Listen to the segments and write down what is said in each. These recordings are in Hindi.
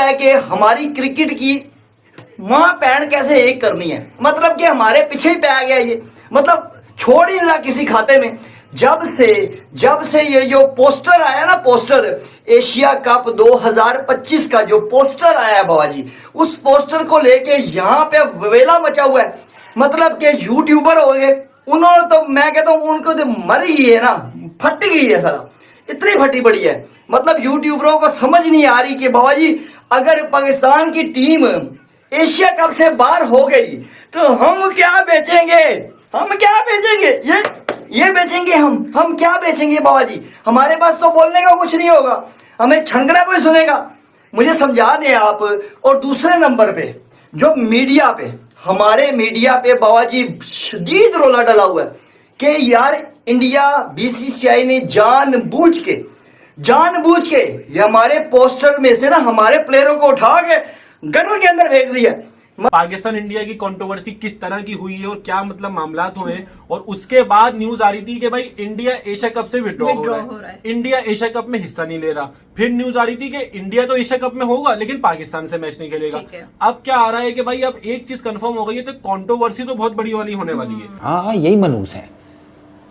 है कि हमारी क्रिकेट की मां पैन कैसे एक करनी है, मतलब कि हमारे पीछे ही पे आ गया ये, मतलब छोड़ ही नहीं रहा किसी खाते में। जब से ये जो पोस्टर आया ना, पोस्टर एशिया कप 2025 का जो पोस्टर आया है बाबा जी, उस पोस्टर को लेके यहाँ पे वेला मचा हुआ है। मतलब कि यूट्यूबर हो गए, उन्होंने तो मैं कहता हूँ उनको तो मर ही है ना, फट गई है सारा, इतनी फटी पड़ी है। मतलब यूट्यूबरों को समझ नहीं आ रही कि बाबा जी अगर पाकिस्तान की टीम एशिया कप से बाहर हो गई तो हम क्या बेचेंगे, हम क्या बेचेंगे, ये बेचेंगे हम क्या बेचेंगे बाबा जी। हमारे पास तो बोलने का कुछ नहीं होगा, हमें छंगड़ा कोई सुनेगा। मुझे समझा दें आप। और दूसरे नंबर पे जो मीडिया पे, हमारे मीडिया पे बाबा जी शदीद रोला डला हुआ है कि यार इंडिया बीसीसीआई ने जानबूझ के ये हमारे पोस्टर में से ना हमारे प्लेयरों को उठा के गटर के अंदर फेंक दिया। पाकिस्तान इंडिया की कंट्रोवर्सी किस तरह की हुई है और क्या मतलब मामलात हुए, और उसके बाद न्यूज आ रही थी कि भाई इंडिया एशिया कप से विड्रॉ हो रहा है, इंडिया एशिया कप में हिस्सा नहीं ले रहा। फिर न्यूज आ रही थी कि इंडिया तो एशिया कप में होगा लेकिन पाकिस्तान से मैच नहीं खेलेगा। अब क्या आ रहा है कि भाई अब एक चीज कंफर्म हो गई है, तो कंट्रोवर्सी तो बहुत बड़ी वाली होने वाली है। हाँ, यही मनूस है।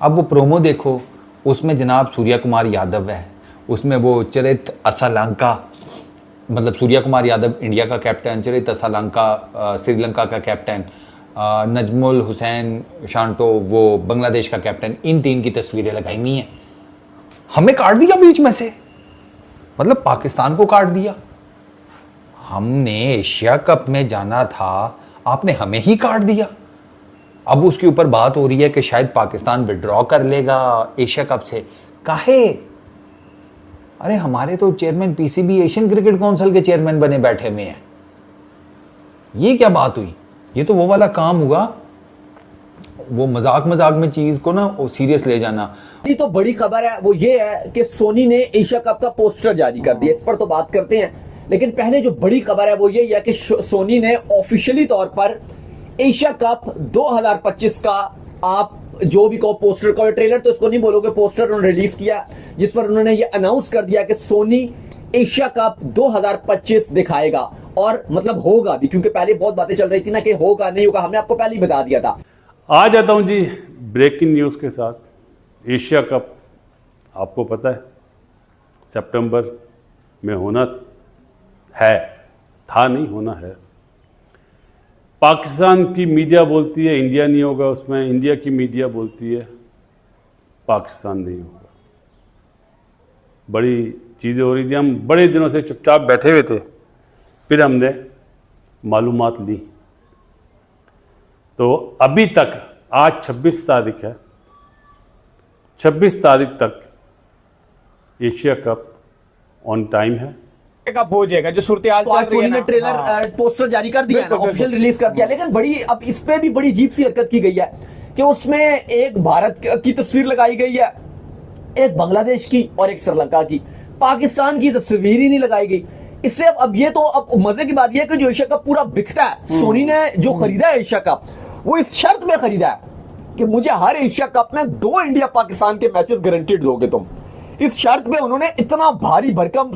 अब वो प्रोमो देखो, उसमें जनाब सूर्य कुमार यादव है, उसमें वो चरित असलंका, मतलब सूर्य कुमार यादव इंडिया का कैप्टन, चरित असलंका श्रीलंका का कैप्टन, नजमुल हुसैन शांटो वो बांग्लादेश का कैप्टन, इन तीन की तस्वीरें लगाई हुई हैं। हमें काट दिया बीच में से, मतलब पाकिस्तान को काट दिया। हमने एशिया कप में जाना था, आपने हमें ही काट दिया। अब उसके ऊपर बात हो रही है कि शायद पाकिस्तान विड्रॉ कर लेगा एशिया कप से। काहे? अरे हमारे तो chairman PCB Asian cricket council के चेयरमैन बने बैठे हुए हैं। ये क्या बात हुई? ये तो वो वाला काम हुआ, वो मजाक में चीज को ना वो सीरियस ले जाना। ये तो बड़ी खबर है, वो ये है कि सोनी ने एशिया कप का पोस्टर जारी कर दिया। इस पर तो बात करते हैं, लेकिन पहले जो बड़ी खबर है वो ये है कि सोनी ने ऑफिशियली तौर पर एशिया कप 2025 का, आप जो भी कहो पोस्टर का, ट्रेलर तो इसको नहीं बोलोगे, पोस्टर उन्होंने रिलीज किया जिस पर उन्होंने ये अनाउंस कर दिया कि सोनी एशिया कप 2025 दिखाएगा। और मतलब होगा भी, क्योंकि पहले बहुत बातें चल रही थी ना कि होगा नहीं होगा, हमने आपको पहले ही बता दिया था। आ जाता हूं जी ब्रेकिंग न्यूज के साथ। एशिया कप आपको पता है सितंबर में होना है, था नहीं, होना है। पाकिस्तान की मीडिया बोलती है इंडिया नहीं होगा उसमें, इंडिया की मीडिया बोलती है पाकिस्तान नहीं होगा। बड़ी चीज़ें हो रही थी, हम बड़े दिनों से चुपचाप बैठे हुए थे, फिर हमने मालूमात ली। तो अभी तक, आज 26 तारीख है, 26 तारीख तक एशिया कप ऑन टाइम है, कब हो जाएगा। जो सूरत हाल तो सोनी ने ट्रेलर पोस्टर जारी कर दिया, ऑफिशियल रिलीज कर दिया। लेकिन बड़ी, अब इस पे भी बड़ी अजीब सी हरकत की गई है कि उसमें एक भारत की तस्वीर लगाई गई है, एक बांग्लादेश की और एक श्रीलंका की, पाकिस्तान की तस्वीर ही नहीं लगाई गई। इससे अब ये तो, अब मजे की बात यह है कि जो एशिया कप पूरा बिकता है, सोनी ने जो खरीदा है एशिया कप, वो इस शर्त में खरीदा है कि मुझे हर एशिया कप में 2 इंडिया पाकिस्तान के मैचेस गारंटीड दोगे तुम। इस शर्त पे उन्होंने इतना भारी भरकम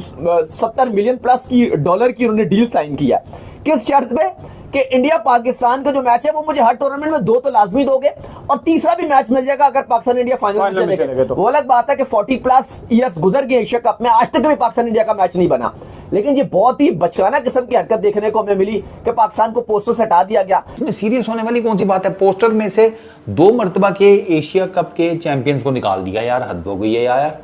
70 मिलियन प्लस की डॉलर की उन्होंने डील साइन किया। किस शर्त पे? कि इंडिया पाकिस्तान का जो मैच है वो मुझे हर टूर्नामेंट में 2 तो लाजमी दोगे, और तीसरा भी मैच मिल जाएगा अगर पाकिस्तान इंडिया फाइनल में चले गए। वो अलग बात है कि 40+ ईयर्स गुजर गए एशिया कप में, आज तक भी पाकिस्तान इंडिया का मैच नहीं बना। लेकिन ये बहुत ही बचकाना किस्म की हरकत देखने को हमें मिली कि पाकिस्तान को पोस्टर से हटा दिया गया। इसमें सीरियस होने वाली कौन सी बात है? पोस्टर में से 2 मरतबा के एशिया कप के चैंपियंस को निकाल दिया यार, हद हो गई है यार।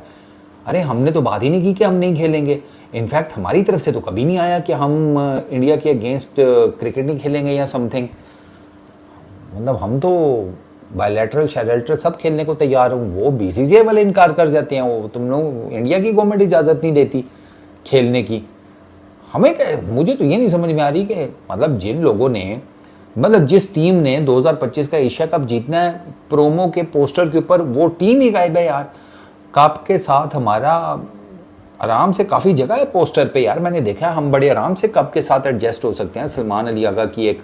अरे हमने तो बात ही नहीं की कि हम नहीं खेलेंगे। इनफैक्ट हमारी तरफ से तो कभी नहीं आया कि हम इंडिया के अगेंस्ट क्रिकेट नहीं खेलेंगे या समथिंग। मतलब हम तो बायलैटरल शैलेटरल सब खेलने को तैयार हूँ। वो बीसीसीआई वाले इनकार कर जाते हैं, वो तुम लोग, इंडिया की गवर्नमेंट इजाज़त नहीं देती खेलने की। हमें मुझे तो ये नहीं समझ में आ रही कि मतलब जिन लोगों ने, मतलब जिस टीम ने 2025 का एशिया कप जीतना है, प्रोमो के पोस्टर के ऊपर वो टीम ही गायब है यार। कप के साथ हमारा आराम से काफ़ी जगह है पोस्टर पे यार, मैंने देखा है, हम बड़े आराम से कप के साथ एडजस्ट हो सकते हैं। सलमान अली आगा की एक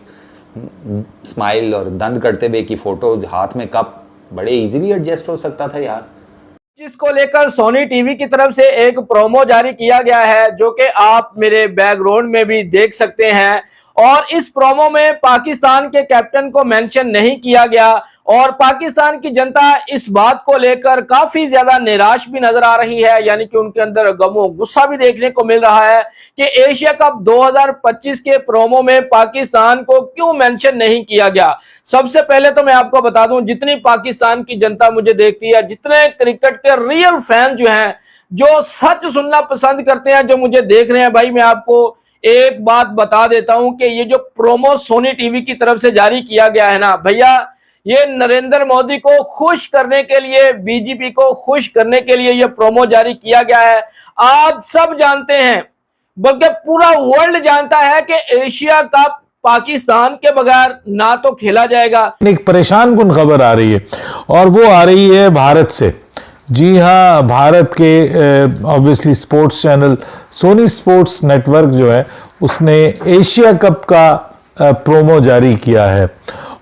स्माइल और दंद करते हुए की फ़ोटो, हाथ में कप, बड़े इजीली एडजस्ट हो सकता था यार। जिसको लेकर सोनी टीवी की तरफ से एक प्रोमो जारी किया गया है, जो कि आप मेरे बैकग्राउंड में भी देख सकते हैं। और इस प्रोमो में पाकिस्तान के कैप्टन को मेंशन नहीं किया गया और पाकिस्तान की जनता इस बात को लेकर काफी ज्यादा निराश भी नजर आ रही है, यानी कि उनके अंदर गमो गुस्सा भी देखने को मिल रहा है कि एशिया कप 2025 के प्रोमो में पाकिस्तान को क्यों मेंशन नहीं किया गया। सबसे पहले तो मैं आपको बता दूं, जितनी पाकिस्तान की जनता मुझे देखती है, जितने क्रिकेट के रियल फैन जो हैं, जो सच सुनना पसंद करते हैं, जो मुझे देख रहे हैं, भाई मैं आपको एक बात बता देता हूं कि ये जो प्रोमो सोनी टीवी की तरफ से जारी किया गया है ना भैया, ये नरेंद्र मोदी को खुश करने के लिए, बीजेपी को खुश करने के लिए ये प्रोमो जारी किया गया है। आप सब जानते हैं, बल्कि पूरा वर्ल्ड जानता है कि एशिया कप पाकिस्तान के बगैर ना तो खेला जाएगा। एक परेशान कुन खबर आ रही है और वो आ रही है भारत से। जी हाँ, भारत के obviously sports channel Sony sports network जो है उसने एशिया कप का प्रोमो जारी किया है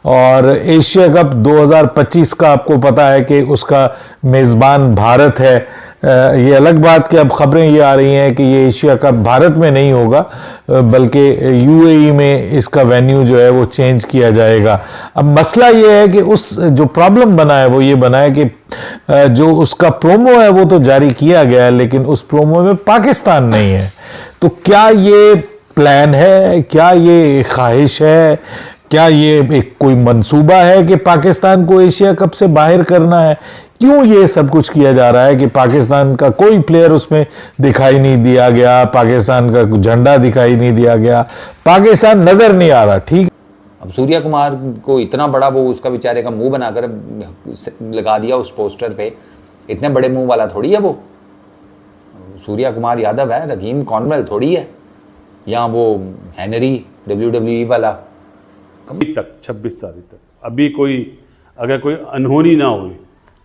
और एशिया कप 2025 का आपको पता है कि उसका मेज़बान भारत है। ये अलग बात कि अब खबरें ये आ रही हैं कि ये एशिया कप भारत में नहीं होगा बल्कि यूएई में इसका वेन्यू जो है वो चेंज किया जाएगा। अब मसला ये है कि उस जो प्रॉब्लम बना है वो ये बना है कि जो उसका प्रोमो है वो तो जारी किया गया है लेकिन उस प्रोमो में पाकिस्तान नहीं है। तो क्या ये प्लान है, क्या ये ख्वाहिश है, क्या ये एक कोई मंसूबा है कि पाकिस्तान को एशिया कप से बाहर करना है? क्यों ये सब कुछ किया जा रहा है कि पाकिस्तान का कोई प्लेयर उसमें दिखाई नहीं दिया गया, पाकिस्तान का झंडा दिखाई नहीं दिया गया, पाकिस्तान नजर नहीं आ रहा? ठीक। अब सूर्या कुमार को इतना बड़ा वो उसका बेचारे का मुंह बनाकर लगा दिया उस पोस्टर पे, इतने बड़े मुंह वाला थोड़ी है वो। सूर्या कुमार यादव है, रहीम कॉर्नवेल थोड़ी है, या वो हेनरी WWE वाला। अभी तक 26 तारीख तक अभी कोई अगर कोई अनहोनी ना हुई,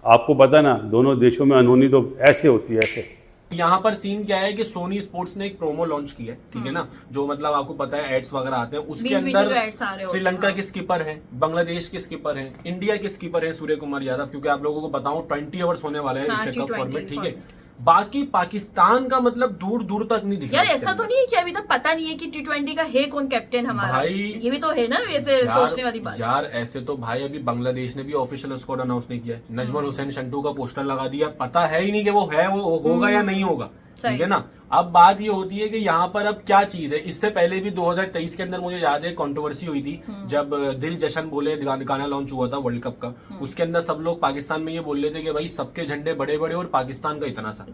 आपको पता ना दोनों देशों में अनहोनी तो ऐसे होती है ऐसे। यहाँ पर सीन क्या है कि सोनी स्पोर्ट्स ने एक प्रोमो लॉन्च किया है, ठीक है ना, जो मतलब आपको पता है एड्स वगैरह आते हैं, उसके अंदर श्रीलंका के स्किपर हैं, बांग्लादेश के स्किपर हैं, इंडिया के स्किपर हैं सूर्य कुमार यादव, क्योंकि आप लोगों को बताऊं 20 ओवर्स होने वाला है एशिया कप फॉर्मेट, ठीक है। बाकी पाकिस्तान का मतलब दूर दूर तक नहीं दिखा। यार ऐसा तो नहीं है कि अभी तक पता नहीं है कि T20 का है कौन कैप्टन हमारा, भाई ये भी तो है ना वैसे सोचने वाली बात। यार ऐसे तो भाई अभी बांग्लादेश ने भी ऑफिशियल स्क्वाड अनाउंस नहीं किया है, नजमुल हुसैन शंटू का पोस्टर लगा दिया, पता है ही नहीं कि वो है, वो होगा या नहीं होगा, ठीक है ना। अब बात ये होती है कि यहाँ पर अब क्या चीज है। इससे पहले भी 2023 के अंदर मुझे याद है कंट्रोवर्सी हुई थी जब दिल जशन बोले गाना लॉन्च हुआ था वर्ल्ड कप का, उसके अंदर सब लोग पाकिस्तान में ये बोल रहे थे कि भाई सबके झंडे बड़े बड़े और पाकिस्तान का इतना सा,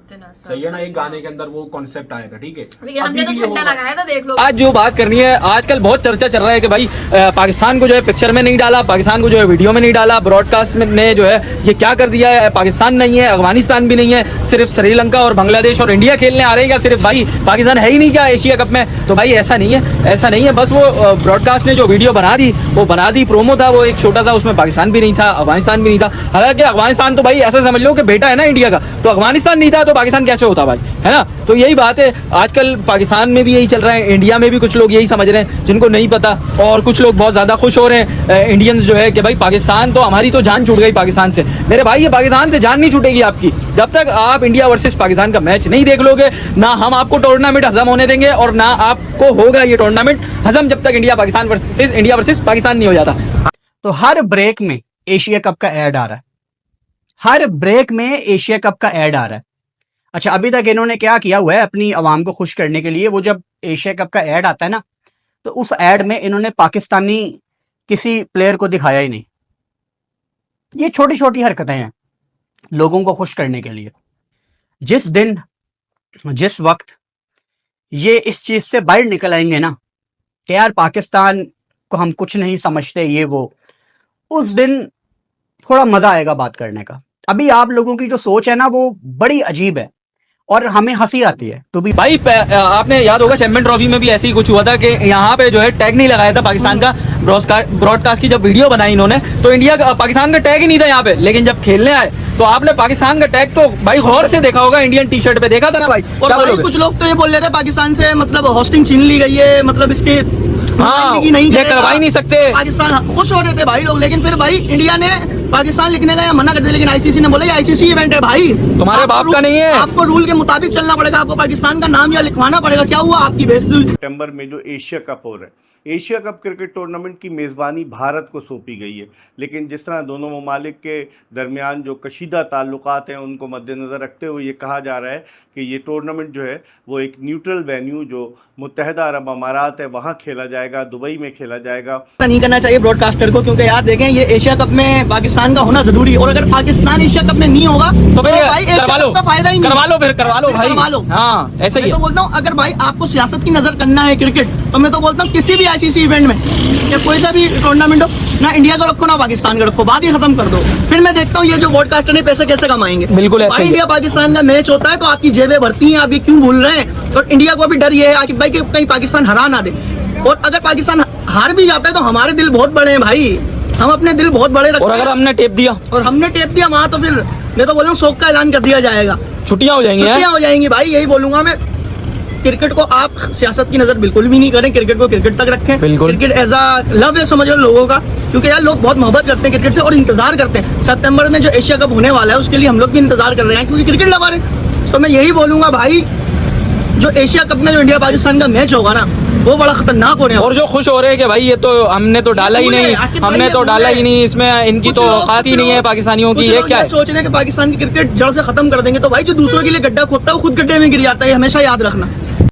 सही है ना। एक गाने के अंदर वो कॉन्सेप्ट आया था, ठीक है, हमने तो झंडा लगाया था, देख लो। आज जो बात करनी है, आजकल बहुत चर्चा चल रहा है कि भाई पाकिस्तान को जो है पिक्चर में नहीं डाला, पाकिस्तान को जो है वीडियो में नहीं डाला, ब्रॉडकास्ट ने जो है ये क्या कर दिया है, पाकिस्तान नहीं है, अफगानिस्तान भी नहीं है, सिर्फ श्रीलंका और बांग्लादेश और इंडिया खेलने आ रहेगा, सिर्फ भाई पाकिस्तान है ही नहीं क्या एशिया कप में। तो भाई ऐसा नहीं है, ऐसा नहीं है, बस वो ब्रॉडकास्ट ने जो वीडियो बना दी वो बना दी, प्रोमो था वो एक छोटा सा, उसमें पाकिस्तान भी नहीं था, अफगानिस्तान भी नहीं था। हालांकि अफगानिस्तान तो भाई ऐसा समझ लो कि बेटा है ना इंडिया का, तो अफगानिस्तान नहीं था तो पाकिस्तान कैसे होता भाई, है ना। तो यही बात है, आजकल पाकिस्तान में भी यही चल रहा है, इंडिया में भी कुछ लोग यही समझ रहे हैं जिनको नहीं पता, और कुछ लोग बहुत ज्यादा खुश हो रहे हैं इंडियंस जो है कि भाई पाकिस्तान तो हमारी तो जान छूट गई पाकिस्तान से। मेरे भाई ये पाकिस्तान से जान नहीं छूटेगी आपकी जब तक आप इंडिया वर्सेस पाकिस्तान का मैच नहीं देख लोगे, ना हम आपको टूर्नामेंट हजम होने देंगे और ना आपको होगा ये टूर्नामेंट हजम जब तक इंडिया वर्सेस पाकिस्तान नहीं हो जाता। तो हर ब्रेक में एशिया कप का ऐड आ रहा है, हर ब्रेक में एशिया कप का ऐड आ रहा है। अच्छा, अभी तक इन्होंने क्या किया हुआ है अपनी आवाम को खुश करने के लिए, वो जब एशिया कप का ऐड आता है ना तो उस ऐड में इन्होंने पाकिस्तानी किसी प्लेयर को दिखाया ही नहीं। ये छोटी छोटी हरकतें हैं लोगों को खुश करने के लिए। जिस दिन जिस वक्त ये इस चीज से बाहर निकल आएंगे ना कि यार पाकिस्तान को हम कुछ नहीं समझते ये वो, उस दिन थोड़ा मजा आएगा बात करने का। अभी आप लोगों की जो सोच है ना वो बड़ी अजीब है और हमें हंसी आती है। तो भी भाई आपने याद होगा चैंपियन ट्रॉफी में भी ऐसे ही कुछ हुआ था कि यहाँ पे जो है टैग नहीं लगाया था पाकिस्तान का, ब्रॉडकास्ट की जब वीडियो बनाई इन्होंने तो इंडिया का पाकिस्तान का टैग ही नहीं था यहाँ पे, लेकिन जब खेलने आए तो आपने पाकिस्तान का टैग तो भाई गौर से देखा होगा, इंडियन टी शर्ट पे देखा था ना भाई। और भाई कुछ लोग तो ये बोल रहे थे पाकिस्तान से मतलब होस्टिंग छीन ली गई है, मतलब इसके हाँ, नहीं ये करवा ही नहीं सकते। पाकिस्तान खुश हो रहे थे भाई लोग, लेकिन फिर भाई इंडिया ने पाकिस्तान लिखने का या मना कर दिया, लेकिन आईसीसी ने बोला ये आईसीसी इवेंट है भाई, तुम्हारे बाप का नहीं है। आपको रूल के मुताबिक चलना पड़ेगा, आपको पाकिस्तान का नाम या लिखवाना पड़ेगा। क्या हुआ आपकी बेइज्जती? सितंबर में जो एशिया कप हो रहा है, एशिया कप क्रिकेट टूर्नामेंट की मेज़बानी भारत को सौंपी गई है, लेकिन जिस तरह दोनों ममालिक के दरमियान जो कशीदा ताल्लुकात हैं उनको मद्देनज़र रखते हुए ये कहा जा रहा है कि ये टूर्नामेंट जो है वो एक न्यूट्रल वेन्यू जो मुत्तहदा अरब अमारात है वहाँ खेला जाएगा, दुबई में खेला जाएगा। नहीं करना चाहिए ब्रॉडकास्टर को, क्योंकि यार देखें ये एशिया कप में पाकिस्तान का होना जरूरी है, और अगर पाकिस्तान एशिया कप में नहीं होगा तो फिर भाई एशिया करवा लो, कप का फायदा ही नहीं। करवा लो, फिर करवा लो भाई, करवा लो। हाँ ऐसे ही मैं तो बोलता हूँ अगर भाई आपको सियासत की नजर करना है क्रिकेट, तो मैं तो बोलता हूँ किसी भी आईसीसी इवेंट में या कोई सा भी टूर्नामेंट हो, ना इंडिया का रखो ना पाकिस्तान का रखो, बात ही खत्म कर दो। फिर मैं देखता हूँ ये जो ब्रॉडकास्टर ने पैसे कैसे कमाएंगे। बिल्कुल ऐसे भाई ही है। इंडिया पाकिस्तान का मैच होता है तो आपकी जेबें भरती हैं, आप ये क्यों भूल रहे हैं? और इंडिया को भी डर ये है आकिब भाई कि कहीं पाकिस्तान हरा ना दे, और अगर पाकिस्तान हार भी जाता है तो हमारे दिल बहुत बड़े हैं भाई, हम अपने दिल बहुत बड़े रखते और हैं। अगर हमने टेप दिया वहाँ तो फिर मैं तो बोल रहा हूँ शोक का ऐलान कर दिया जाएगा, छुट्टियां हो जाएंगी। छुट्टियां हो जाएंगी भाई, यही बोलूंगा मैं। क्रिकेट को आप सियासत की नजर बिल्कुल भी नहीं करें, क्रिकेट को क्रिकेट तक रखें। बिल्कुल। क्रिकेट एज अ लव है समझ लो लोगों का, क्योंकि यार लोग बहुत मोहब्बत करते हैं क्रिकेट से और इंतजार करते हैं। सितंबर में जो एशिया कप होने वाला है उसके लिए हम लोग भी इंतजार कर रहे हैं, क्योंकि क्रिकेट लवर है। तो मैं यही बोलूंगा भाई, जो एशिया कप में जो इंडिया पाकिस्तान का मैच होगा ना वो बड़ा खतरनाक होने वाला। और जो खुश हो रहे हैं कि भाई ये तो हमने तो डाला ही नहीं, हमने तो डाला ही नहीं, इसमें इनकी तो औकात ही नहीं है पाकिस्तानियों की, ये क्या है? सोच रहे हैं कि पाकिस्तान की क्रिकेट जड़ से खत्म कर देंगे, तो भाई जो दूसरों के लिए गड्ढा खोदता है वो खुद गड्ढे में गिर जाता है, हमेशा याद रखना।